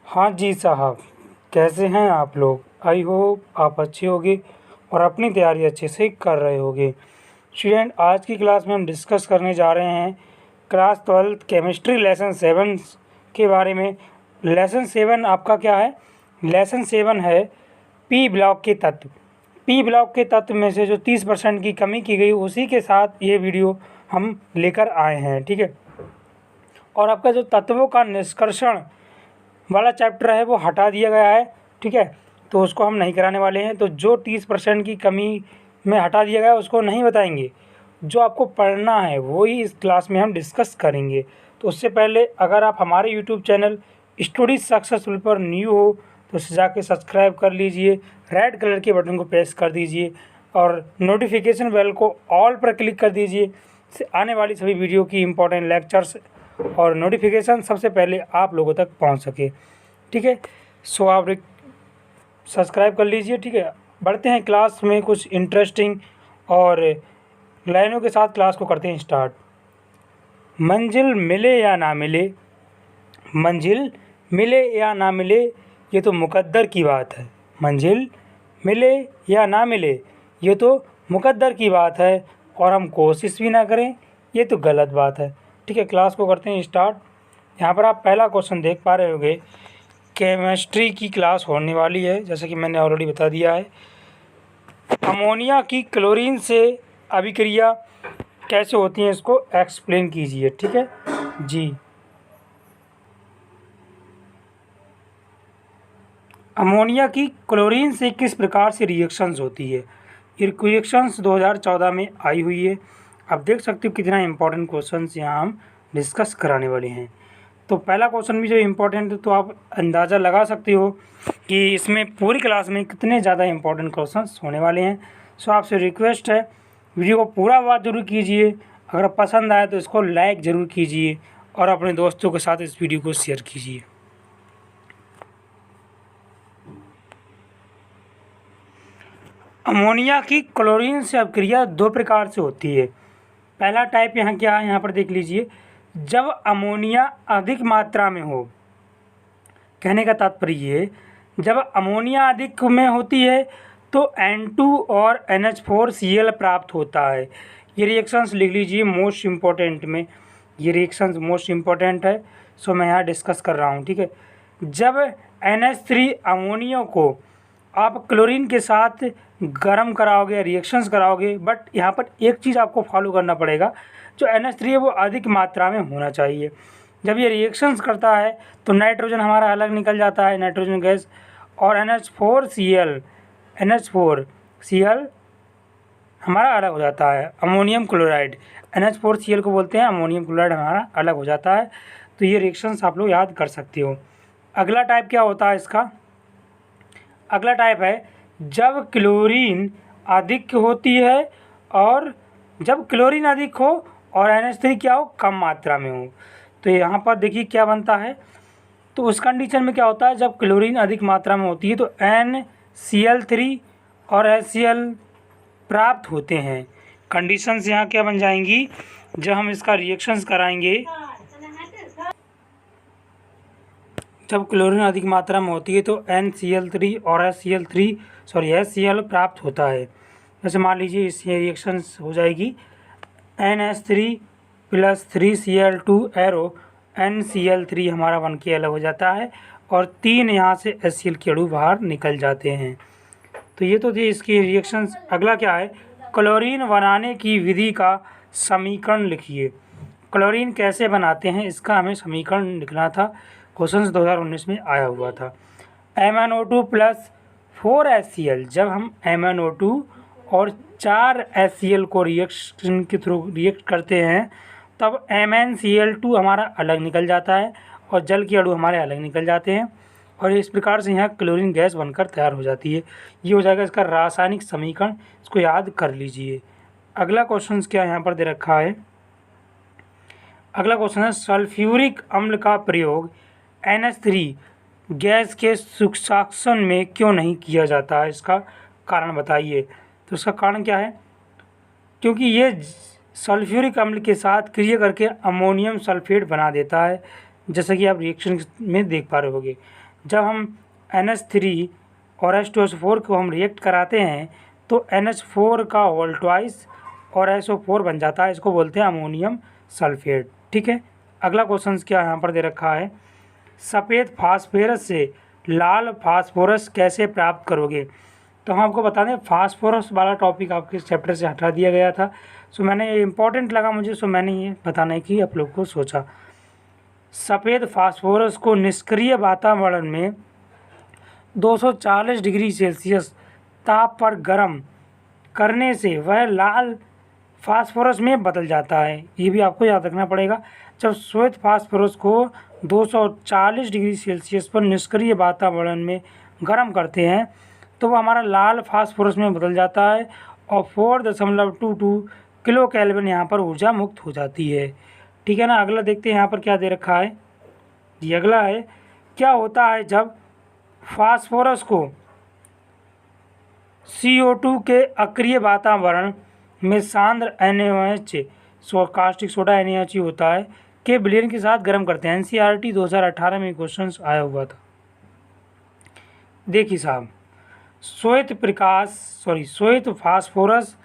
हाँ जी साहब, कैसे हैं आप लोग। आई होप आप अच्छे होंगे और अपनी तैयारी अच्छे से कर रहे होंगे। स्टूडेंट, आज की क्लास में हम डिस्कस करने जा रहे हैं क्लास 12 केमिस्ट्री लेसन 7 के बारे में। लेसन 7 आपका क्या है? लेसन 7 है पी ब्लॉक के तत्व। पी ब्लॉक के तत्व में से जो 30% की कमी की गई, उसी के साथ ये वीडियो हम लेकर आए हैं, ठीक है। और आपका जो तत्वों का निष्कर्षण वाला चैप्टर है वो हटा दिया गया है, ठीक है। तो उसको हम नहीं कराने वाले हैं। तो जो 30% की कमी में हटा दिया गया है उसको नहीं बताएंगे। जो आपको पढ़ना है वो ही इस क्लास में हम डिस्कस करेंगे। तो उससे पहले अगर आप हमारे यूट्यूब चैनल स्टडी सक्सेसफुल पर न्यू हो तो उसे जाके सब्सक्राइब कर लीजिए, रेड कलर के बटन को प्रेस कर दीजिए और नोटिफिकेशन बेल को ऑल पर क्लिक कर दीजिए। इससे आने वाली सभी वीडियो की इम्पोर्टेंट लेक्चर्स और नोटिफिकेशन सबसे पहले आप लोगों तक पहुंच सके, ठीक है। सो आप सब्सक्राइब कर लीजिए, ठीक है। बढ़ते हैं क्लास में, कुछ इंटरेस्टिंग और लाइनों के साथ क्लास को करते हैं स्टार्ट। मंजिल मिले या ना मिले, मंजिल मिले या ना मिले ये तो मुकद्दर की बात है। मंजिल मिले या ना मिले ये तो मुकद्दर की बात है, और हम कोशिश भी ना करें ये तो गलत बात है, ठीक है। क्लास को करते हैं स्टार्ट। यहाँ पर आप पहला क्वेश्चन देख पा रहे होंगे। केमिस्ट्री की क्लास होने वाली है, जैसे कि मैंने ऑलरेडी बता दिया है। अमोनिया की क्लोरीन से अभिक्रिया कैसे होती है इसको एक्सप्लेन कीजिए, ठीक है जी। अमोनिया की क्लोरीन से किस प्रकार से रिएक्शंस होती है। ये रिएक्शंस 2014 में आई हुई है। आप देख सकते हो कितना इंपॉर्टेंट क्वेश्चंस यहाँ हम डिस्कस कराने वाले हैं। तो पहला क्वेश्चन भी जो इम्पोर्टेंट है, तो आप अंदाज़ा लगा सकते हो कि इसमें पूरी क्लास में कितने ज़्यादा इम्पोर्टेंट क्वेश्चंस होने वाले हैं। सो आपसे रिक्वेस्ट है, वीडियो को पूरा वॉच जरूर कीजिए। अगर पसंद आए तो इसको लाइक ज़रूर कीजिए और अपने दोस्तों के साथ इस वीडियो को शेयर कीजिए। अमोनिया की क्लोरीन से अभिक्रिया दो प्रकार से होती है। पहला टाइप यहाँ क्या है, यहाँ पर देख लीजिए। जब अमोनिया अधिक मात्रा में हो, कहने का तात्पर्य ये, जब अमोनिया अधिक में होती है तो N2 और NH4Cl प्राप्त होता है। ये रिएक्शंस लिख लीजिए मोस्ट इम्पोर्टेंट में, ये रिएक्शंस मोस्ट इम्पोर्टेंट है। सो मैं यहाँ डिस्कस कर रहा हूँ, ठीक है। जब NH3 अमोनिया को आप क्लोरीन के साथ गर्म कराओगे, रिएक्शंस कराओगे, बट यहाँ पर एक चीज़ आपको फॉलो करना पड़ेगा। जो NH3 है वो अधिक मात्रा में होना चाहिए। जब ये रिएक्शंस करता है तो नाइट्रोजन हमारा अलग निकल जाता है, नाइट्रोजन गैस, और NH4Cl हमारा अलग हो जाता है, अमोनियम क्लोराइड। NH4Cl को बोलते हैं अमोनियम क्लोराइड, हमारा अलग हो जाता है। तो ये रिएक्शंस आप लोग याद कर सकते हो। अगला टाइप क्या होता है इसका? अगला टाइप है जब क्लोरीन अधिक होती है, और जब क्लोरीन अधिक हो और NH3 क्या हो, कम मात्रा में हो। तो यहाँ पर देखिए क्या बनता है। तो उस कंडीशन में क्या होता है, जब क्लोरीन अधिक मात्रा में होती है तो NCl3 और HCl प्राप्त होते हैं। कंडीशंस यहाँ क्या बन जाएंगी, जब हम इसका रिएक्शंस कराएंगे, जब क्लोरीन अधिक मात्रा में होती है तो NCl3 और HCl प्राप्त होता है। जैसे मान लीजिए इस रिएक्शंस हो जाएगी NH3 + 3Cl2 एरो, NCl3 हमारा बन के अलग हो जाता है और 3 यहाँ से HCl के अणु बाहर निकल जाते हैं। तो ये तो थी इसकी रिएक्शंस। अगला क्या है, क्लोरीन बनाने की विधि का समीकरण लिखिए। क्लोरीन कैसे बनाते हैं इसका हमें समीकरण लिखना था, क्वेश्चन 2019 में आया हुआ था। MnO2 + 4HCl, जब हम MnO2 और 4 HCl को रिएक्शन के थ्रू रिएक्ट करते हैं तब MnCl2 हमारा अलग निकल जाता है और जल के अणु हमारे अलग निकल जाते हैं, और इस प्रकार से यहाँ क्लोरीन गैस बनकर तैयार हो जाती है। ये हो जाएगा इसका रासायनिक समीकरण, इसको याद कर लीजिए। अगला क्वेश्चन क्या यहाँ पर दे रखा है। अगला क्वेश्चन है सल्फ्यूरिक अम्ल का प्रयोग NH3 गैस के सूक्षाक्षण में क्यों नहीं किया जाता है, इसका कारण बताइए। तो इसका कारण क्या है, क्योंकि ये सल्फ्यूरिक अम्ल के साथ क्रिया करके अमोनियम सल्फेट बना देता है, जैसा कि आप रिएक्शन में देख पा रहे होगे। जब हम NH3 और H2SO4 को हम रिएक्ट कराते हैं तो NH4 का होल ट्वाइस और SO4 बन जाता है, इसको बोलते हैं अमोनियम सल्फेट। ठीक है, अगला क्वेश्चन क्या यहाँ पर दे रखा है, सफ़ेद फास्फोरस से लाल फास्फोरस कैसे प्राप्त करोगे। तो हम आपको बता दें फास्फोरस वाला टॉपिक आपके चैप्टर से हटा दिया गया था, सो मैंने ये इम्पोर्टेंट लगा मुझे, सो मैंने ये बताने की आप लोग को सोचा। सफ़ेद फास्फोरस को निष्क्रिय वातावरण में 240 डिग्री सेल्सियस ताप पर गर्म करने से वह लाल फास्फोरस में बदल जाता है। ये भी आपको याद रखना पड़ेगा। जब श्वेत फास्फोरस को 240 डिग्री सेल्सियस पर निष्क्रिय वातावरण में गर्म करते हैं तो वह हमारा लाल फास्फोरस में बदल जाता है और 4.22 किलो केल्विन यहाँ पर ऊर्जा मुक्त हो जाती है। ठीक है ना। अगला देखते हैं यहाँ पर क्या दे रखा है जी। अगला है, क्या होता है जब फास्फोरस को CO2 के अक्रिय वातावरण में सांद्र NaOH कास्टिक सोडा NaOH होता है के विलयन के साथ गर्म करते हैं। NCERT 2018 में क्वेश्चन आया हुआ था। देखिए साहब, श्वेत फास्फोरस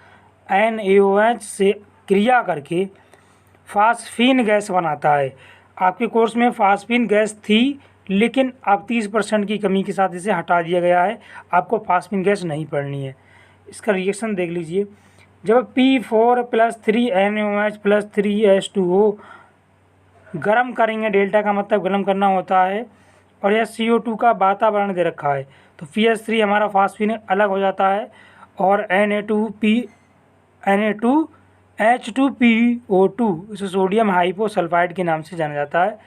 NaOH से क्रिया करके फास्फीन गैस बनाता है। आपके कोर्स में फास्फीन गैस थी, लेकिन अब 30% की कमी के साथ इसे हटा दिया गया है। आपको फास्फीन गैस नहीं पढ़नी है। इसका रिएक्शन देख लीजिए। जब P4 + 3 NaOH + 3 H2O गर्म करेंगे, डेल्टा का मतलब गर्म करना होता है, और यह CO2 का वातावरण दे रखा है, तो PH3 हमारा फास्फीन अलग हो जाता है और H2PO2 इसे सोडियम हाइपोसल्फाइड के नाम से जाना जाता है।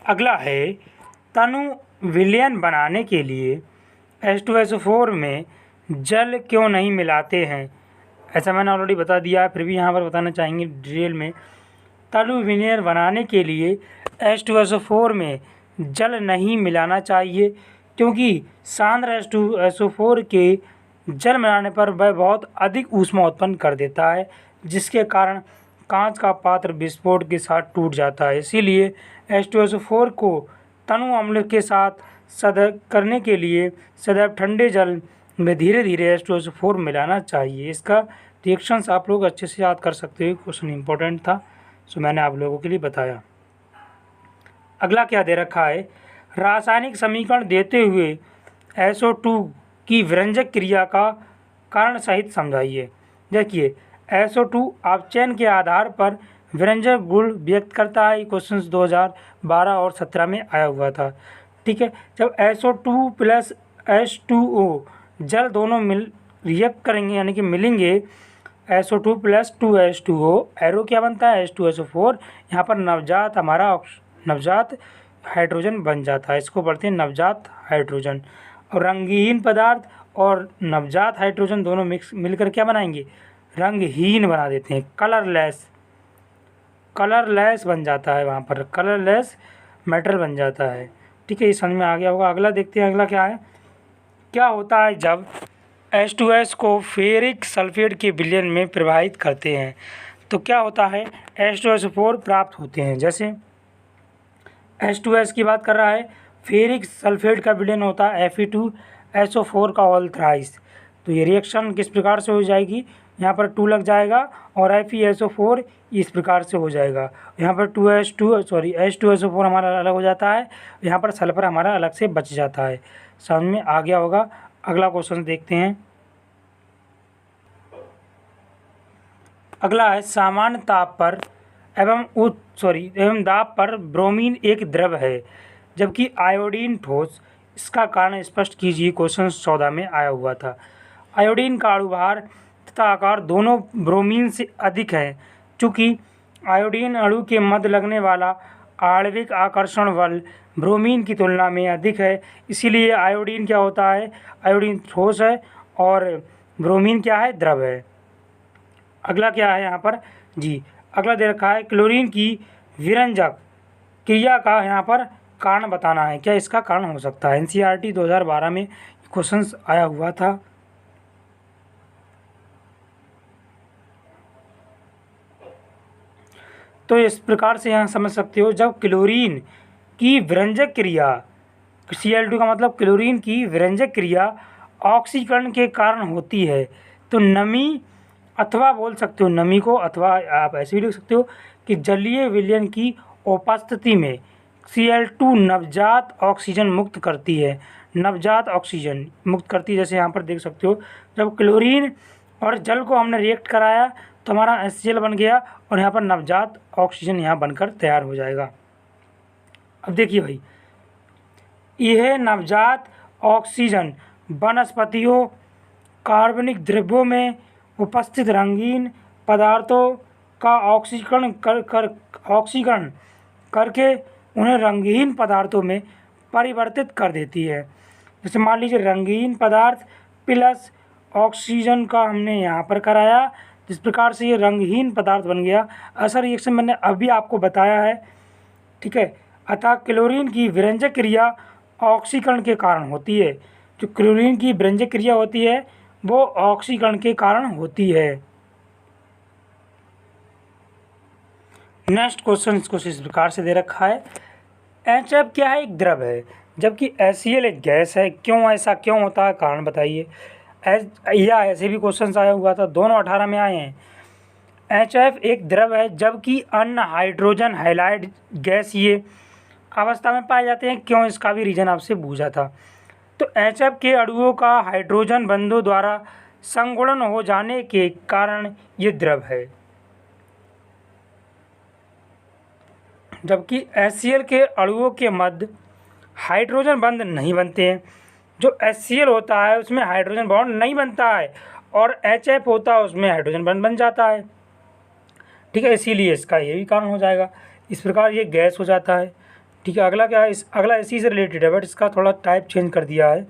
अगला है, तनु विलयन बनाने के लिए H2SO4 में जल क्यों नहीं मिलाते हैं। ऐसा मैंने ऑलरेडी बता दिया है, फिर भी यहाँ पर बताना चाहेंगे डिटेल में। तनु विलयन बनाने के लिए H2SO4 में जल नहीं मिलाना चाहिए, क्योंकि सांद्र H2SO4 के जल मिलाने पर वह बहुत अधिक ऊष्मा उत्पन्न कर देता है, जिसके कारण कांच का पात्र विस्फोट के साथ टूट जाता है। इसीलिए H2SO4 को तनु अम्ल के साथ करने के लिए सदैव ठंडे जल में धीरे धीरे H2SO4 मिलाना चाहिए। इसका रिएक्शंस आप लोग अच्छे से याद कर सकते हो, क्वेश्चन इंपॉर्टेंट था, सो मैंने आप लोगों के लिए बताया। अगला क्या दे रखा है, रासायनिक समीकरण देते हुए SO2 की विरंजक क्रिया का कारण सहित समझाइए। देखिए, SO2 अपचयन के आधार पर विरंजक गुण व्यक्त करता है। क्वेश्चन 2012 और 17 में आया हुआ था। ठीक है, जब SO2 + H2O जल दोनों रिएक्ट करेंगे, यानी कि मिलेंगे, SO2 + 2H2O, एरो क्या बनता है H2SO4, यहाँ पर नवजात हाइड्रोजन बन जाता है। इसको पढ़ते हैं नवजात हाइड्रोजन। और रंगहीन पदार्थ और नवजात हाइड्रोजन दोनों मिलकर क्या बनाएंगे, रंगहीन बना देते हैं, कलरलेस बन जाता है, वहाँ पर कलरलेस मेटल बन जाता है। ठीक है, ये समझ में आ गया होगा। अगला देखते हैं, अगला क्या है, क्या होता है जब H2S को फेरिक सल्फेट के विलयन में प्रवाहित करते हैं तो क्या होता है, H2SO4 प्राप्त होते हैं। जैसे H2S की बात कर रहा है, फेरिक सल्फेट का विलयन होता है Fe2SO4 का होल थ्राइस। तो ये रिएक्शन किस प्रकार से हो जाएगी, यहाँ पर 2 लग जाएगा और FeSO4 इस प्रकार से हो जाएगा। यहाँ पर H2SO4 हमारा अलग हो जाता है, यहाँ पर सल्फर हमारा अलग से बच जाता है। समझ में आ गया होगा। अगला क्वेश्चन देखते हैं। अगला है, सामान्य ताप पर एवं दाब पर ब्रोमीन एक द्रव है जबकि आयोडीन ठोस, इसका कारण स्पष्ट कीजिए। क्वेश्चन 14 में आया हुआ था। आयोडीन का अणुभार तथा आकार दोनों ब्रोमीन से अधिक है। चूँकि आयोडीन अणु के मध्य लगने वाला आणविक आकर्षण बल ब्रोमीन की तुलना में अधिक है, इसीलिए आयोडीन क्या होता है, आयोडीन ठोस है और ब्रोमीन क्या है, द्रव है। अगला क्या है यहाँ पर जी, अगला दे रखा है, क्लोरीन की विरंजक क्रिया का यहाँ पर कारण बताना है। क्या इसका कारण हो सकता है। NCERT 2012 में क्वेश्चन आया हुआ था। तो इस प्रकार से यहाँ समझ सकते हो, जब क्लोरीन की विरंजक क्रिया, Cl2 का मतलब क्लोरीन की विरंजक क्रिया ऑक्सीकरण के कारण होती है, तो नमी, अथवा बोल सकते हो नमी को, अथवा आप ऐसे भी लिख सकते हो कि जलीय विलयन की उपस्थिति में Cl2 नवजात ऑक्सीजन मुक्त करती है, नवजात ऑक्सीजन मुक्त करती है। जैसे यहाँ पर देख सकते हो, जब क्लोरीन और जल को हमने रिएक्ट कराया तो हमारा HCl बन गया और यहाँ पर नवजात ऑक्सीजन यहाँ बनकर तैयार हो जाएगा। अब देखिए भाई, यह नवजात ऑक्सीजन वनस्पतियों, कार्बनिक द्रव्यों में उपस्थित रंगीन पदार्थों का ऑक्सीकरण करके उन्हें रंगीन पदार्थों में परिवर्तित कर देती है। जैसे मान लीजिए रंगीन पदार्थ प्लस ऑक्सीजन का हमने यहाँ पर कराया, जिस प्रकार से ये रंगहीन पदार्थ बन गया। ऐसा रिएक्शन मैंने अभी आपको बताया है, ठीक है। अतः क्लोरीन की विरंजक क्रिया ऑक्सीकरण के कारण होती है। जो क्लोरीन की विरंजक क्रिया होती है वो ऑक्सीकरण के कारण होती है। नेक्स्ट क्वेश्चन इसको इस प्रकार से दे रखा है, HF क्या है? एक द्रव है, जबकि HCl एक गैस है। क्यों ऐसा क्यों होता है, कारण बताइए। या ऐसे भी क्वेश्चन आया हुआ था, दोनों 18 में आए हैं। HF एक द्रव है, जबकि अन्य हाइड्रोजन हैलाइड गैसीय अवस्था में पाए जाते हैं। क्यों, इसका भी रीजन आपसे पूछा था। तो HF के अणुओं का हाइड्रोजन बंधों द्वारा संगुणन हो जाने के कारण ये द्रव है, जबकि HCl के अणुओं के मध्य हाइड्रोजन बंध नहीं बनते हैं। जो HCl होता है उसमें हाइड्रोजन बॉन्ड नहीं बनता है और HF होता है उसमें हाइड्रोजन बॉन्ड बन जाता है, ठीक है। इसीलिए इसका ये भी कारण हो जाएगा। इस प्रकार ये गैस हो जाता है, ठीक है। अगला क्या है, अगला इसी से रिलेटेड है, बट इसका थोड़ा टाइप चेंज कर दिया है।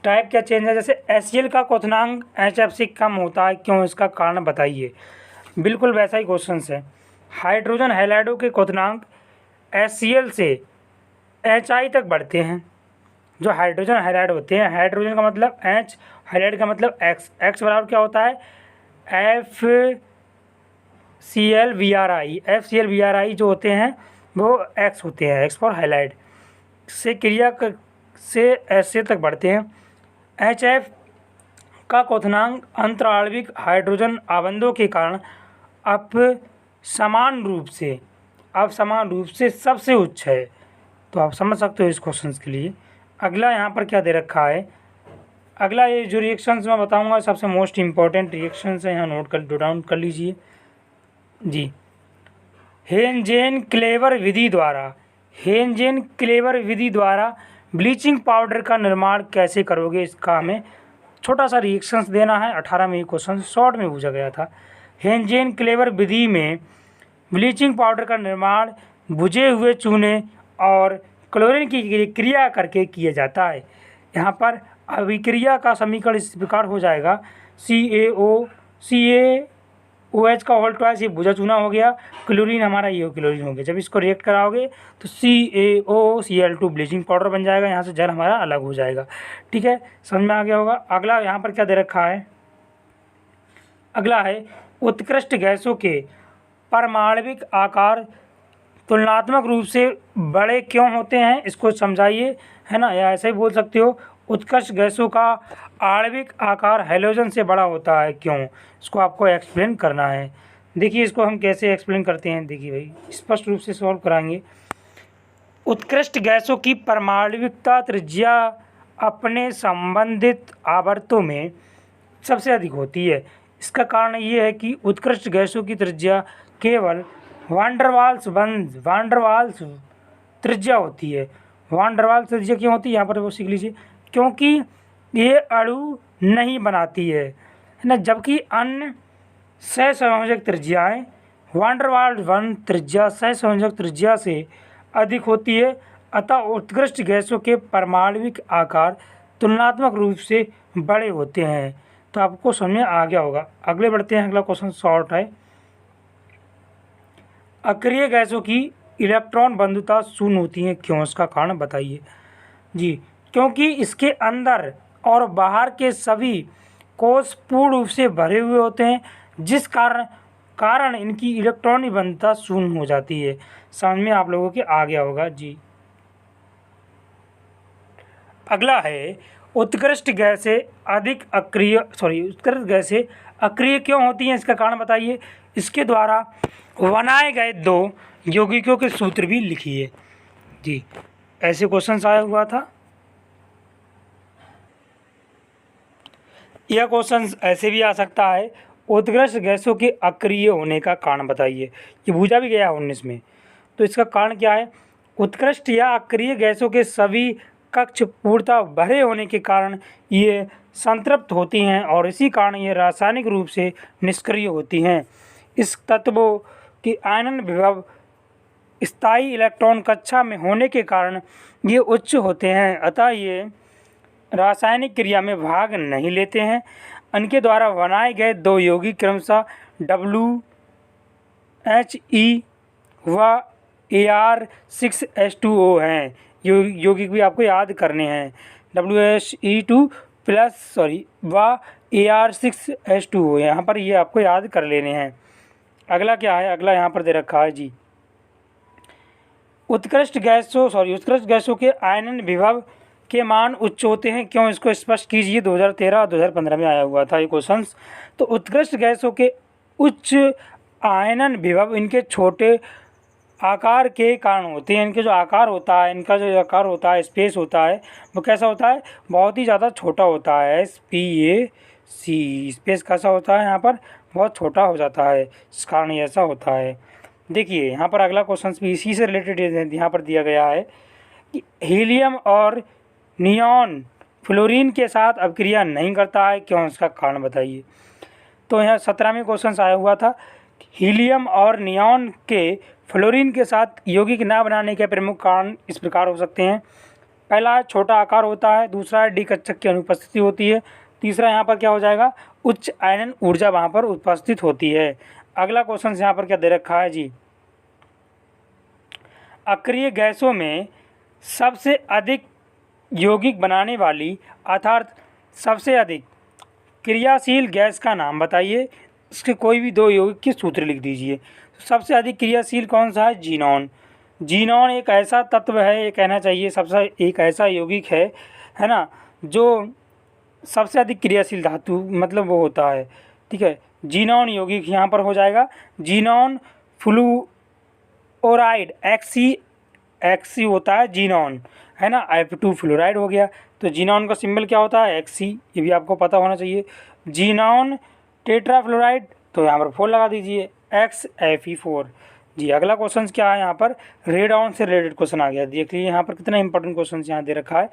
टाइप क्या चेंज है, जैसे HCl का क्वथनांक HF से कम होता है, क्यों, इसका कारण बताइए। बिल्कुल वैसा ही क्वेश्चन है। हाइड्रोजन हैलाइडों के क्वथनांक HCl से HI तक बढ़ते हैं। जो हाइड्रोजन हैलाइड होते हैं, हाइड्रोजन का मतलब H, हैलाइड का मतलब X। X बराबर क्या होता है, FCl जो होते हैं वो X होते हैं, X फॉर हैलाइड। से क्रिया से HCl तक बढ़ते हैं। HF का क्वथनांक अंतराणविक हाइड्रोजन आबंधों के कारण अब समान रूप से सबसे उच्च है। तो आप समझ सकते हो इस क्वेश्चन के लिए। अगला यहाँ पर क्या दे रखा है, अगला ये जो रिएक्शंस मैं बताऊंगा सबसे मोस्ट इम्पॉर्टेंट रिएक्शंस है, यहाँ नोट डाउन कर लीजिए जी। हेनजेन क्लेवर विधि द्वारा ब्लीचिंग पाउडर का निर्माण कैसे करोगे, इसका हमें छोटा सा रिएक्शंस देना है। 18 में ये क्वेश्चन शॉर्ट में पूछा गया था। हेनजेन क्लेवर विधि में ब्लीचिंग पाउडर का निर्माण भुजे हुए चूने और क्लोरीन की क्रिया करके किया जाता है। यहाँ पर अभिक्रिया का समीकरण इस प्रकार हो जाएगा, CaOH का होल ट्वाइस, ये भुजा चूना हो गया, क्लोरीन हमारा ये क्लोरीन हो गया। जब इसको रिएक्ट कराओगे तो CaOCl2 ब्लीचिंग पाउडर बन जाएगा, यहाँ से जल हमारा अलग हो जाएगा, ठीक है। समझ में आ गया होगा। अगला यहाँ पर क्या दे रखा है, अगला है उत्कृष्ट गैसों के परमाणविक आकार तुलनात्मक रूप से बड़े क्यों होते हैं, इसको समझाइए, है ना। या ऐसे ही बोल सकते हो, उत्कृष्ट गैसों का आणविक आकार हैलोजन से बड़ा होता है, क्यों, इसको आपको एक्सप्लेन करना है। देखिए इसको हम कैसे एक्सप्लेन करते हैं, देखिए भाई स्पष्ट रूप से सॉल्व कराएंगे। उत्कृष्ट गैसों की परमाणविकता त्रिज्या अपने संबंधित आवर्तों में सबसे अधिक होती है। इसका कारण ये है कि उत्कृष्ट गैसों की त्रिज्या केवल वांडरवाल्स त्रिज्या होती है। वांडरवाल्स त्रिज्या क्यों होती है, यहाँ पर वो सीख लीजिए, क्योंकि ये अणु नहीं बनाती है ना, जबकि अन्य सहसंयोजक त्रिज्याएँ वांडरवाल्स त्रिज्या सहसंयोजक त्रिज्या से अधिक होती है। अतः उत्कृष्ट गैसों के परमाणविक आकार तुलनात्मक रूप से बड़े होते हैं। तो आपको समझ में आ गया होगा। अगले बढ़ते हैं, अगला क्वेश्चन शॉर्ट है। अक्रिय गैसों की इलेक्ट्रॉन बंधुता शून्य होती है, क्यों, इसका कारण बताइए जी। क्योंकि इसके अंदर और बाहर के सभी कोष पूर्ण रूप से भरे हुए होते हैं, जिस कारण इनकी इलेक्ट्रॉन घनता शून्य हो जाती है। समझ में आप लोगों के आ गया होगा जी। अगला है उत्कृष्ट गैसें उत्कृष्ट गैसें अक्रिय क्यों होती हैं, इसका कारण बताइए। इसके द्वारा बनाए गए 2 यौगिकों के सूत्र भी लिखिए जी। ऐसे क्वेश्चन आया हुआ था। यह क्वेश्चन ऐसे भी आ सकता है, उत्कृष्ट गैसों के अक्रिय होने का कारण बताइए। ये पूछा भी गया है 19 में। तो इसका कारण क्या है, उत्कृष्ट या अक्रिय गैसों के सभी कक्ष पूर्णतः भरे होने के कारण ये संतृप्त होती हैं और इसी कारण ये रासायनिक रूप से निष्क्रिय होती हैं। इस तत्वों की आयनन विभव स्थायी इलेक्ट्रॉन कक्षा में होने के कारण ये उच्च होते हैं, अतः ये रासायनिक क्रिया में भाग नहीं लेते हैं। इनके द्वारा बनाए गए 2 यौगिक क्रमशः WHE व Ar6H2O हैं। यौगिक भी आपको याद करने हैं, WHE2 प्लस व Ar6H2O, यहाँ पर ये आपको याद कर लेने हैं। अगला क्या है, अगला यहाँ पर दे रखा है जी, उत्कृष्ट गैसों के आयनन विभव के मान उच्च होते हैं क्यों, इसको स्पष्ट कीजिए। 2013 और 2015 में आया हुआ था ये क्वेश्चन। तो उत्कृष्ट गैसों के उच्च आयनन विभव इनके छोटे आकार के कारण होते हैं। इनके जो आकार होता है, इनका जो आकार होता है, स्पेस होता है, वो कैसा होता है, बहुत ही ज़्यादा छोटा होता है। SPAC स्पेस कैसा होता है, यहाँ पर बहुत छोटा हो जाता है, इस कारण ऐसा होता है। देखिए यहाँ पर अगला क्वेश्चन भी इसी से रिलेटेड यहाँ पर दिया गया है कि हीलियम और नियॉन फ्लोरीन के साथ अभिक्रिया नहीं करता है क्यों, इसका कारण बताइए। तो यहाँ 17 में क्वेश्चन आया हुआ था, हीलियम और नियॉन के फ्लोरीन के साथ यौगिक न बनाने के प्रमुख कारण इस प्रकार हो सकते हैं। पहला छोटा आकार होता है, दूसरा डी कक्षक की अनुपस्थिति होती है, तीसरा यहाँ पर क्या हो जाएगा, उच्च आयनन ऊर्जा वहाँ पर उपस्थित होती है। अगला क्वेश्चन यहाँ पर क्या दे रखा है जी, अक्रिय गैसों में सबसे अधिक यौगिक बनाने वाली अर्थात सबसे अधिक क्रियाशील गैस का नाम बताइए। इसके कोई भी 2 यौगिक के सूत्र लिख दीजिए। सबसे अधिक क्रियाशील कौन सा है, जीनॉन। जीनॉन एक ऐसा तत्व है, ये कहना चाहिए सबसे एक ऐसा यौगिक है ना, जो सबसे अधिक क्रियाशील धातु मतलब वो होता है, ठीक है। जीनॉन यौगिक यहाँ पर हो जाएगा जीनॉन फ्लूओराइड, XC होता है जीनॉन, है ना, F2 फ्लोराइड हो गया। तो जीनॉन का सिंबल क्या होता है, XC, ये भी आपको पता होना चाहिए। जीनॉन टेट्राफ्लोराइड, तो यहाँ पर 4 लगा दीजिए, XFE4 जी। अगला क्वेश्चन क्या है, यहाँ पर रेडॉन से रिलेटेड क्वेश्चन आ गया। देख लीजिए यहाँ पर कितना इंपॉर्टेंट क्वेश्चन यहाँ दे रखा है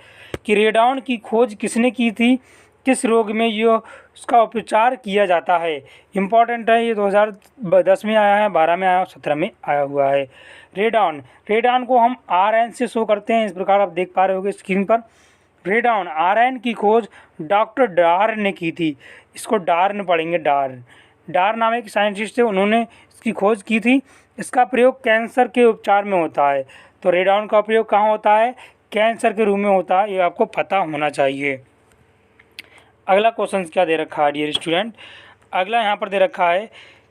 कि रेडॉन की खोज किसने की थी, किस रोग में ये उसका उपचार किया जाता है। इम्पॉर्टेंट है ये, 2010 में आया है, 12 में आया और 17 में आया हुआ है। रेडॉन को हम RN से शो करते हैं, इस प्रकार आप देख पा रहे होंगे स्क्रीन पर। रेडॉन RN की खोज डॉक्टर डार्न ने की थी। इसको डार्न पढ़ेंगे, डार्न नाम एक साइंटिस्ट थे, उन्होंने इसकी खोज की थी। इसका प्रयोग कैंसर के उपचार में होता है। तो रेडॉन का प्रयोग कहाँ होता है, कैंसर के रूप में होता है, ये आपको पता होना चाहिए। अगला क्वेश्चन क्या दे रखा है डियर स्टूडेंट, अगला यहाँ पर दे रखा है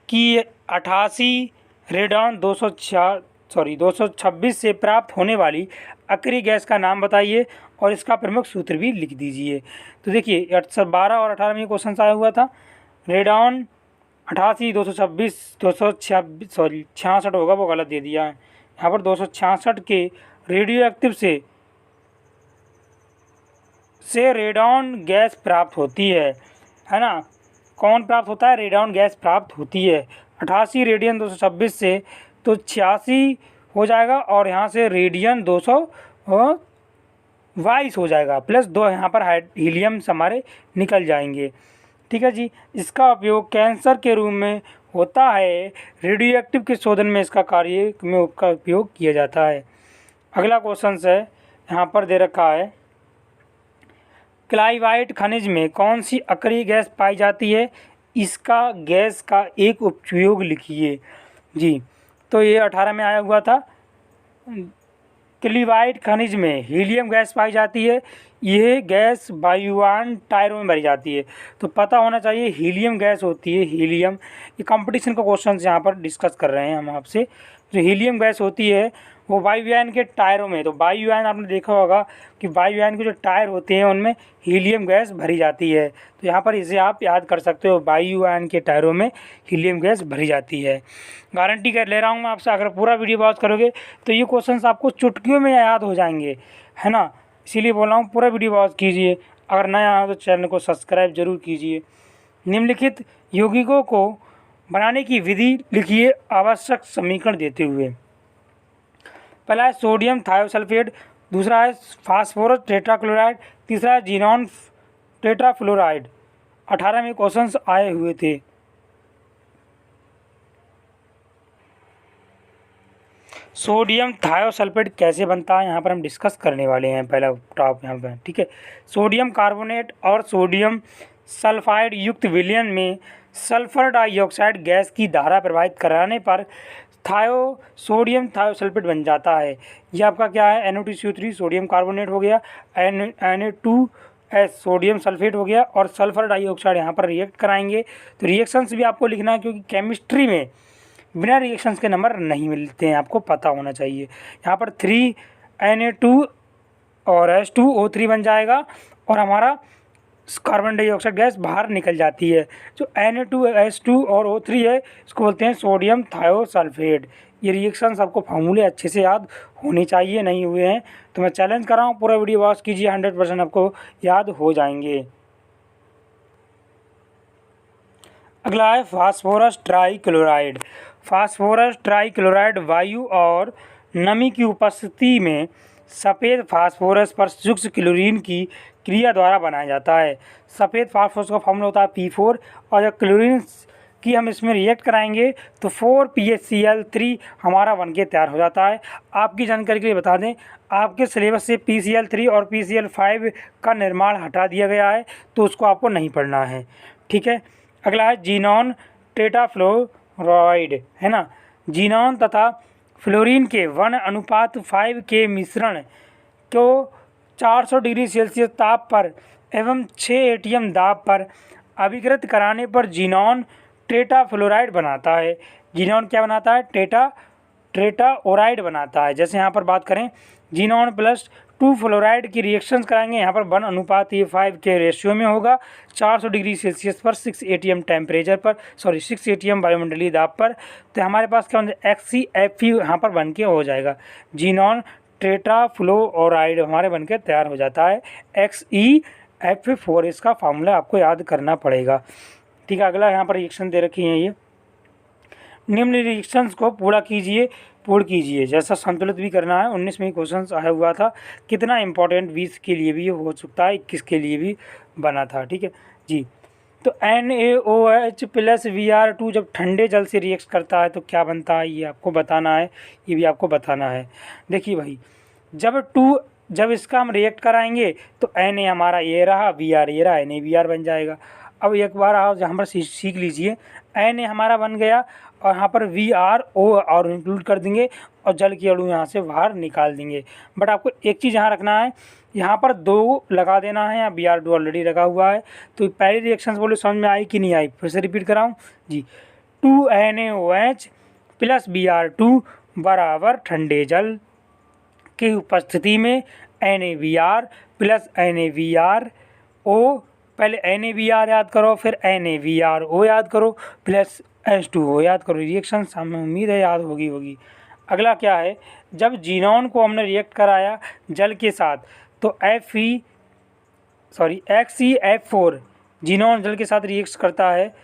कि 88 रेडॉन 226 से प्राप्त होने वाली अक्रिय गैस का नाम बताइए और इसका प्रमुख सूत्र भी लिख दीजिए। तो देखिए 12 और 18 में क्वेश्चन आया हुआ था। रेडॉन 88 266 होगा, वो गलत दे दिया है यहाँ पर। 266 के रेडियो एक्टिव से रेडॉन गैस प्राप्त होती है ना। कौन प्राप्त होता है, रेडॉन गैस प्राप्त होती है। 88 रेडियन 226 से तो 86 हो जाएगा और यहाँ से रेडियन 222 हो जाएगा, प्लस 2 यहाँ पर हीलियम हमारे निकल जाएंगे, ठीक है जी। इसका उपयोग कैंसर के रूप में होता है। रेडियो एक्टिव के शोधन में इसका कार्य में उसका उपयोग किया जाता है। अगला क्वेश्चन है यहाँ पर दे रखा है, क्लाइवाइट खनिज में कौन सी अक्रिय गैस पाई जाती है, इसका गैस का एक उपयोग लिखिए जी। तो ये 18 में आया हुआ था। क्लीवाइट खनिज में हीलियम गैस पाई जाती है। यह गैस वायुयान टायरों में भरी जाती है। तो पता होना चाहिए हीलियम गैस होती है, हीलियम। ये कंपटीशन का क्वेश्चन यहाँ पर डिस्कस कर रहे हैं हम आपसे। जो हीलियम गैस होती है वो वायुयान के टायरों में, तो वायुयान आपने देखा होगा कि वायुयान के जो टायर होते हैं उनमें हीलियम गैस भरी जाती है। तो यहाँ पर इसे आप याद कर सकते हो, वायुयान के टायरों में हीलियम गैस भरी जाती है। गारंटी कर ले रहा हूँ मैं आपसे, अगर पूरा वीडियो वॉच करोगे तो ये क्वेश्चंस आपको चुटकियों में याद हो जाएंगे, है ना। इसीलिए बोल रहा हूँ पूरा वीडियो वॉच कीजिए। अगर नया हो तो चैनल को सब्सक्राइब जरूर कीजिए। निम्नलिखित यौगिकों को बनाने की विधि लिखिए आवश्यक समीकरण देते हुए। पहला है सोडियम थायोसल्फेट, दूसरा है फास्फोरस टेट्राक्लोराइड, तीसरा है जीनॉन टेट्राफ्लोराइड। 18 में क्वेश्चंस आए हुए थे। सोडियम थायोसल्फेट कैसे बनता है यहाँ पर हम डिस्कस करने वाले हैं। पहला टॉप यहाँ पर, ठीक है। सोडियम कार्बोनेट और सोडियम सल्फाइड युक्त विलयन में सल्फर डाइऑक्साइड गैस की धारा प्रवाहित कराने पर सोडियम थायोसल्फेट बन जाता है। ये आपका क्या है, NO2CO3 सोडियम कार्बोनेट हो गया, Na2S सोडियम सल्फेट हो गया, और सल्फर डाइऑक्साइड यहाँ पर रिएक्ट कराएंगे। तो रिएक्शंस भी आपको लिखना है, क्योंकि केमिस्ट्री में बिना रिएक्शंस के नंबर नहीं मिलते हैं, आपको पता होना चाहिए। यहाँ पर 3Na2 और H2O3 बन जाएगा और हमारा कार्बन डाइऑक्साइड गैस बाहर निकल जाती है। जो Na2H2 और O3 है इसको बोलते हैं सोडियम थायोसल्फेट। ये रिएक्शंस आपको फार्मूले अच्छे से याद होने चाहिए, नहीं हुए हैं तो मैं चैलेंज कर रहा हूँ पूरा वीडियो वॉच कीजिए, 100% आपको याद हो जाएंगे। अगला है फास्फोरस ट्राइक्लोराइड। फास्फोरस ट्राइक्लोराइड वायु और नमी की उपस्थिति में सफ़ेद फास्फोरस पर शुष्क क्लोरीन की क्रिया द्वारा बनाया जाता है। सफ़ेद फास्फोरस का फॉर्मूला होता है P4, और जब क्लोरीन की हम इसमें रिएक्ट कराएंगे तो 4PaCl3 हमारा बन के तैयार हो जाता है। आपकी जानकारी के लिए बता दें, आपके सिलेबस से PCl3 और PCl5 का निर्माण हटा दिया गया है, तो उसको आपको नहीं पढ़ना है, ठीक है। अगला है जीनॉन टेट्राफ्लोराइड, है ना। जीनॉन तथा फ्लोरीन के 1:5 के मिश्रण को 400 डिग्री सेल्सियस ताप पर एवं 6 ATM दाब पर अभिकृत कराने पर जीनॉन टेट्राफ्लोराइड बनाता है। जीनॉन क्या बनाता है, टेट्राओराइड बनाता है। जैसे यहाँ पर बात करें, जीनॉन प्लस 2 फ्लोराइड की रिएक्शंस कराएंगे, यहाँ पर 1:5 के रेशियो में होगा। 400 डिग्री सेल्सियस पर 6 ATM टेम्परेचर पर, 6 ATM वायुमंडलीय दाब पर, तो हमारे पास क्या होता है, XCF यहाँ पर बन के हो जाएगा। जीनॉन टेट्राफ्लोराइड हमारे बन के तैयार हो जाता है। XEF4 इसका फार्मूला आपको याद करना पड़ेगा, ठीक है। अगला यहाँ पर रिएक्शन दे रखी है, ये निम्न रिएक्शंस को पूर्ण कीजिए। जैसा संतुलित भी करना है, 19 में क्वेश्चन आया हुआ था। कितना इंपॉर्टेंट, 20 के लिए भी हो सकता है, 21 के लिए भी बना था, ठीक है जी। तो NaOH प्लस Br2 जब ठंडे जल से रिएक्ट करता है तो क्या बनता है, ये आपको बताना है, ये भी आपको बताना है। देखिए भाई, जब इसका हम रिएक्ट कराएंगे तो Na हमारा ये रहा, Br ये रहा, NaBr बन जाएगा। अब एक बार आप यहाँ पर सीख लीजिए, Na हमारा बन गया और यहाँ पर VrO और इंक्लूड कर देंगे और जल की अणु यहाँ से बाहर निकाल देंगे। बट आपको एक चीज़ यहाँ रखना है, यहाँ पर 2 लगा देना है, यहाँ Br2 ऑलरेडी लगा हुआ है। तो पहली रिएक्शन बोले समझ में आई कि नहीं आई, फिर से रिपीट कराऊँ जी। 2NaOH प्लस Br2 बराबर ठंडे जल की उपस्थिति में NaBr प्लस NaBrO, पहले NaBr याद करो, फिर NaBrO याद करो, प्लस H2O याद करो। रिएक्शन हमें उम्मीद है याद होगी। अगला क्या है, जब जीनॉन को हमने रिएक्ट कराया जल के साथ तो XeF4 जीनॉन जल के साथ रिएक्ट करता है।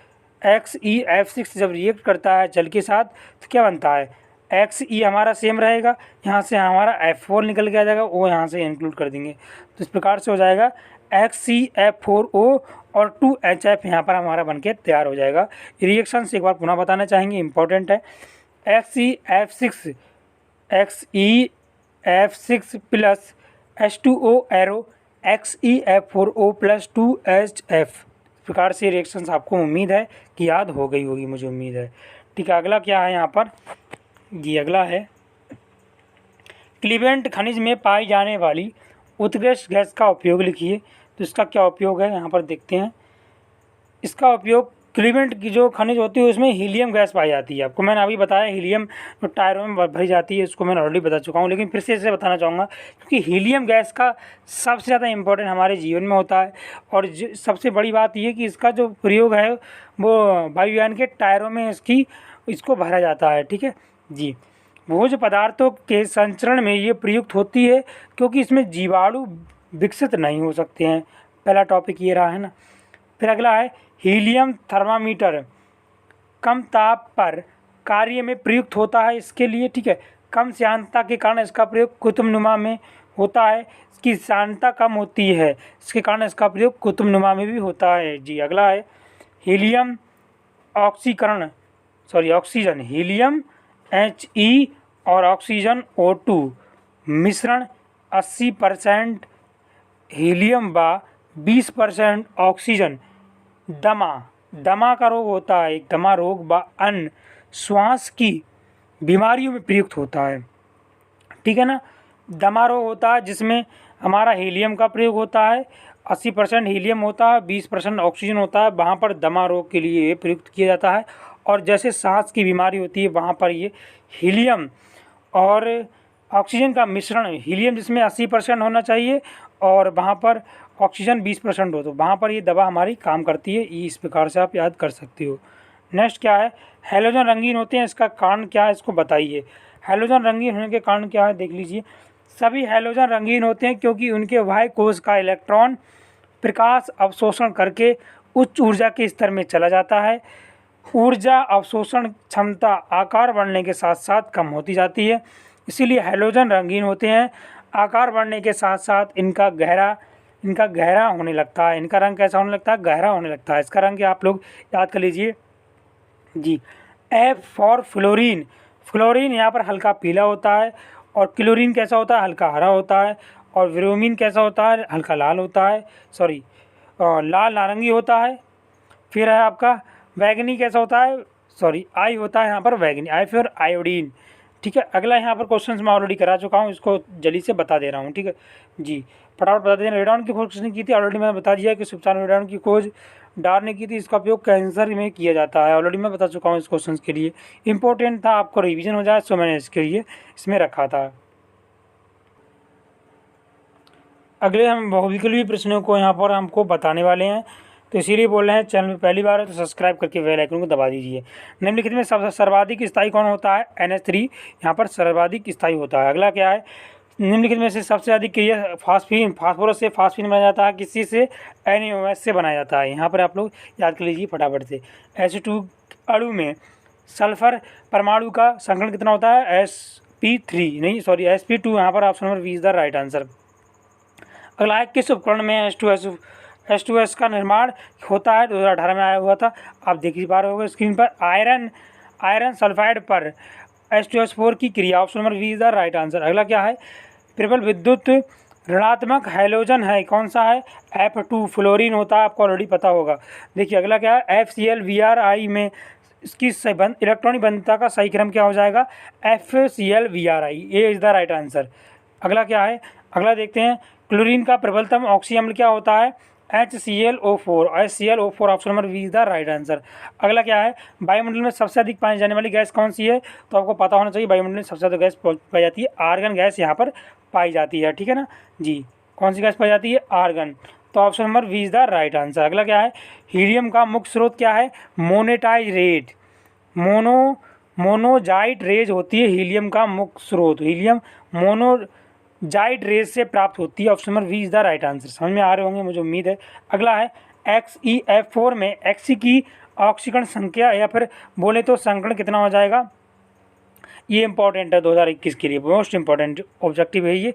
XeF6 जब रिएक्ट करता है जल के साथ तो क्या बनता है, XE हमारा सेम रहेगा, यहाँ से हमारा F4 निकल के आ जाएगा, वो यहाँ से इंक्लूड कर देंगे। तो इस प्रकार से हो जाएगा XeF4O और 2HF यहाँ पर हमारा बनके तैयार हो जाएगा। रिएक्शन से एक बार पुनः बताना चाहेंगे, इंपॉर्टेंट है। XeF6 plus H2O arrow XeF4O plus 2HF। इस प्रकार से रिएक्शंस आपको उम्मीद है कि याद हो गई होगी, मुझे उम्मीद है, ठीक है। अगला क्या है यहाँ पर, ये अगला है क्लीवेंट खनिज में पाई जाने वाली उत्कृष्ट गैस का उपयोग लिखिए। तो इसका क्या उपयोग है यहाँ पर देखते हैं। इसका उपयोग क्लीवेंट की जो खनिज होती है उसमें हीलियम गैस पाई जाती है। आपको मैंने अभी बताया हीलियम जो टायरों में भरी जाती है, इसको मैंने ऑलरेडी बता चुका हूँ, लेकिन फिर से इसे बताना चाहूँगा क्योंकि हीलियम गैस का सबसे ज़्यादा इम्पोर्टेंट हमारे जीवन में होता है। और सबसे बड़ी बात ये कि इसका जो प्रयोग है वो वायुयान के टायरों में इसको भरा जाता है। ठीक है जी। भोज्य पदार्थों के संचरण में ये प्रयुक्त होती है क्योंकि इसमें जीवाणु विकसित नहीं हो सकते हैं। पहला टॉपिक ये रहा है ना। फिर अगला है हीलियम थर्मामीटर कम ताप पर कार्य में प्रयुक्त होता है इसके लिए। ठीक है, कम श्यानता के कारण इसका प्रयोग कुतुबनुमा में होता है। इसकी श्यानता कम होती है, इसके कारण इसका प्रयोग कुतुबनुमा में भी होता है जी। अगला है हीलियम ऑक्सीजन, हीलियम He और ऑक्सीजन O2 मिश्रण 80% हीलियम व 20% ऑक्सीजन दमा का रोग होता है। एक दमा रोग व अन्य श्वास की बीमारियों में प्रयुक्त होता है। ठीक है ना। दमा रोग होता है जिसमें हमारा हीलियम का प्रयोग होता है, 80% हीलियम होता है, 20% ऑक्सीजन होता है, वहाँ पर दमा रोग के लिए ये प्रयुक्त किया जाता है। और जैसे सांस की बीमारी होती है वहाँ पर ये हीलियम और ऑक्सीजन का मिश्रण, हीलियम जिसमें 80% होना चाहिए और वहाँ पर ऑक्सीजन 20% हो, तो वहाँ पर ये दवा हमारी काम करती है। इस प्रकार से आप याद कर सकते हो। नेक्स्ट क्या है, हैलोजन रंगीन होते हैं, इसका कारण क्या है इसको बताइए। हैलोजन रंगीन होने के कारण क्या है देख लीजिए। सभी हैलोजन रंगीन होते हैं क्योंकि उनके बाह्य कोश का इलेक्ट्रॉन प्रकाश अवशोषण करके उच्च ऊर्जा के स्तर में चला जाता है। ऊर्जा अवशोषण क्षमता आकार बढ़ने के साथ साथ कम होती जाती है, इसीलिए हैलोजन रंगीन होते हैं। आकार बढ़ने के साथ साथ इनका गहरा होने लगता है। इनका रंग कैसा होने लगता है, गहरा होने लगता है। इसका रंग आप लोग याद कर लीजिए जी। F फॉर फ्लोरीन, फ्लोरीन यहाँ पर हल्का पीला होता है और क्लोरीन कैसा होता है, हल्का हरा होता है। और ब्रोमीन कैसा होता है, हल्का लाल होता है, लाल नारंगी होता है। फिर है आपका बैगनी कैसा होता है, आई होता है यहाँ पर बैगनी, आई फिर आयोडीन। ठीक है। अगला यहाँ पर क्वेश्चन मैं ऑलरेडी करा चुका हूँ, इसको जल्दी से बता दे रहा हूँ। ठीक है जी, फटाफट बता दें। रेडॉन की खोज किसने की थी, ऑलरेडी मैंने बता दिया कि सुल्तान रेडॉन की खोज डार ने की थी। इसका उपयोग कैंसर में किया जाता है, ऑलरेडी मैं बता चुका हूँ। इस क्वेश्चन के लिए इंपॉर्टेंट था, आपको रिवीजन हो जाए, सो मैंने इसके लिए इसमें रखा था। अगले हम बहुविकल्पी प्रश्नों को यहाँ पर हमको बताने वाले हैं, तो इसीलिए बोल रहे हैं चैनल में पहली बार है तो सब्सक्राइब करके बेल आइकन को दबा दीजिए। निम्नलिखित में सबसे सर्वाधिक स्थायी कौन होता है, NH3 यहाँ पर सर्वाधिक स्थायी होता है। अगला क्या है, निम्नलिखित में से सबसे अधिक क्रिया फास्फोरस से फास्फीन बनाया जाता है, किसी से NaOH से बनाया जाता है। यहाँ पर आप लोग याद कर लीजिए फटाफट से। H2 अणु में सल्फर परमाणु का संकलन कितना होता है, sp2 यहाँ पर option number 20 the right answer. अगला है किस उपकरण में H2S का निर्माण होता है, 2018 में आया हुआ था, आप देख ही पा रहे होंगे स्क्रीन पर। आयरन सल्फाइड पर H2S4 की क्रिया, option number 20 the right answer. अगला क्या है, प्रबल विद्युत ऋणात्मक हैलोजन है, कौन सा है, F2 फ्लोरीन होता है, आपको ऑलरेडी पता होगा। देखिए अगला क्या है, FCl-Vri में इसकी इलेक्ट्रॉनिक बंधुता का सही क्रम क्या हो जाएगा, FCl-Vri, ये इज द राइट आंसर। अगला क्या है, अगला देखते हैं, क्लोरीन का प्रबलतम ऑक्सी अम्ल क्या होता है, HClO4 option number 20 the right answer. अगला क्या है, वायुमंडल में सबसे अधिक पाई जाने वाली गैस कौन सी है, तो आपको पता होना चाहिए वायुमंडल में सबसे ज़्यादा गैस पाई जाती है, आर्गन गैस यहाँ पर पाई जाती है। ठीक है ना जी, कौन सी गैस पाई जाती है, आर्गन, तो option number 20 the right answer. अगला क्या है, हीलियम का मुख्य स्रोत क्या है, मोनेटाइज रेट, मोनोजाइट रेज होती है हीलियम का मुख्य स्रोत, हीलियम मोनोजाइट रेज से प्राप्त होती है, option number 20 the right answer. समझ में आ रहे होंगे मुझे उम्मीद है। अगला है XeF4 में Xe की ऑक्सीकरण संख्या या फिर बोले तो संकरण कितना हो जाएगा, ये इंपॉर्टेंट है 2021 के लिए, मोस्ट इंपॉर्टेंट ऑब्जेक्टिव है ये।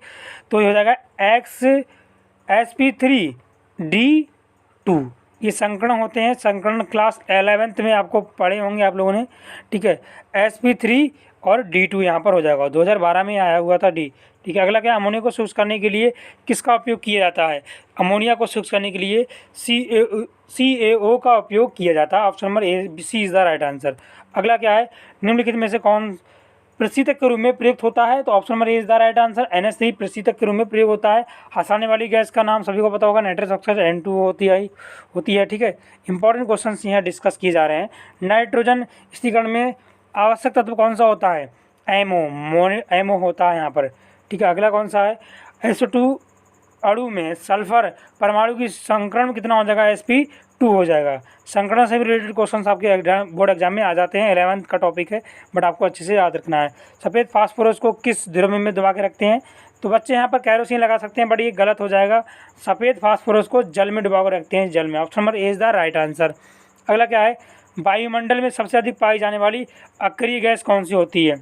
तो ये हो जाएगा sp3d2, ये संकरण होते हैं, संकरण क्लास 11th में आपको पढ़े होंगे आप लोगों ने। ठीक है, sp3 और D2 यहाँ पर हो जाएगा, 2012 में आया हुआ था D। ठीक है। अगला क्या, अमोनिया को शुष्क करने के लिए किसका उपयोग किया जाता है, अमोनिया को शुष्क करने के लिए CaO का उपयोग किया जाता है, option number C is the right answer. अगला क्या है, निम्नलिखित में से कौन प्रशीतक के रूप में प्रयुक्त होता है? तो option number A is the right answer. NH3 प्रशीतक के रूप में प्रयोग होता है। हंसाने वाली गैस का नाम सभी को पता होगा, नाइट्रस ऑक्साइड N2O होती है। ठीक है, इंपॉर्टेंट क्वेश्चन यहाँ डिस्कस किए जा रहे हैं। नाइट्रोजन स्थिरीकरण में आवश्यक तत्व कौन सा होता है? एमओ होता है यहाँ पर। ठीक है, अगला कौन सा है? SO2 अणु में सल्फर परमाणु की संकरण कितना हो जाएगा? sp2 हो जाएगा। संकरण से भी रिलेटेड क्वेश्चन आपके बोर्ड एग्जाम में आ जाते हैं, 11th का टॉपिक है, बट आपको अच्छे से याद रखना है। सफ़ेद फास्फोरस को किस द्रव्य में दबा के रखते हैं? तो बच्चे यहाँ पर कैरोसिन लगा सकते हैं, बट ये गलत हो जाएगा। सफ़ेद फास्फोरस को जल में डुबा कर रखते हैं, जल में। Option number A is the right answer. अगला क्या है? वायुमंडल में सबसे अधिक पाई जाने वाली अक्रिय गैस कौन सी होती है?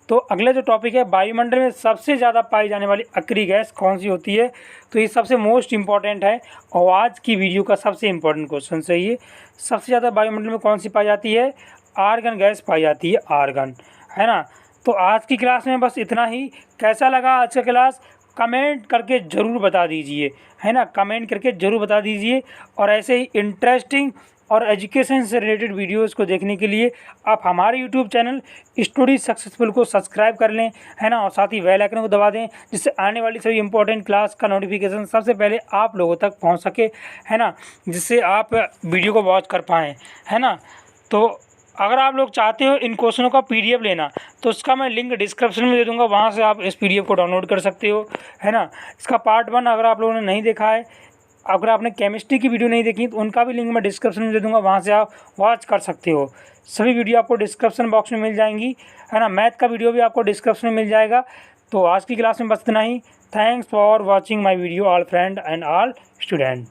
तो अगला जो टॉपिक है, वायुमंडल में सबसे ज़्यादा पाई जाने वाली अक्रिय गैस कौन सी होती है? तो ये सबसे मोस्ट इम्पॉर्टेंट है और आज की वीडियो का सबसे इम्पॉर्टेंट क्वेश्चन है ये। सबसे ज़्यादा वायुमंडल में कौन सी पाई जाती है? आर्गन गैस पाई जाती है, आर्गन, है ना। तो आज की क्लास में बस इतना ही। कैसा लगा आज का क्लास? कमेंट करके ज़रूर बता दीजिए, है ना, कमेंट करके ज़रूर बता दीजिए। और ऐसे ही इंटरेस्टिंग और एजुकेशन से रिलेटेड वीडियोस को देखने के लिए आप हमारे यूट्यूब चैनल स्टडी सक्सेसफुल को सब्सक्राइब कर लें, है ना, और साथ ही बेल आइकन को दबा दें, जिससे आने वाली सभी इंपॉर्टेंट क्लास का नोटिफिकेशन सबसे पहले आप लोगों तक पहुंच सके, है ना, जिससे आप वीडियो को वॉच कर पाएँ, है ना। तो अगर आप लोग चाहते हो इन क्वेश्चनों का PDF लेना, तो उसका मैं लिंक डिस्क्रिप्शन में दे दूंगा, वहाँ से आप इस PDF को डाउनलोड कर सकते हो, है ना। इसका पार्ट 1 अगर आप लोगों ने नहीं देखा है, अगर आपने केमिस्ट्री की वीडियो नहीं देखी तो उनका भी लिंक मैं डिस्क्रिप्शन में दे दूंगा, वहाँ से आप वॉच कर सकते हो। सभी वीडियो आपको डिस्क्रिप्शन बॉक्स में मिल जाएंगी, है ना। मैथ का वीडियो भी आपको डिस्क्रिप्शन में मिल जाएगा। तो आज की क्लास में बस इतना ही। Thanks for watching my video all friend and all student.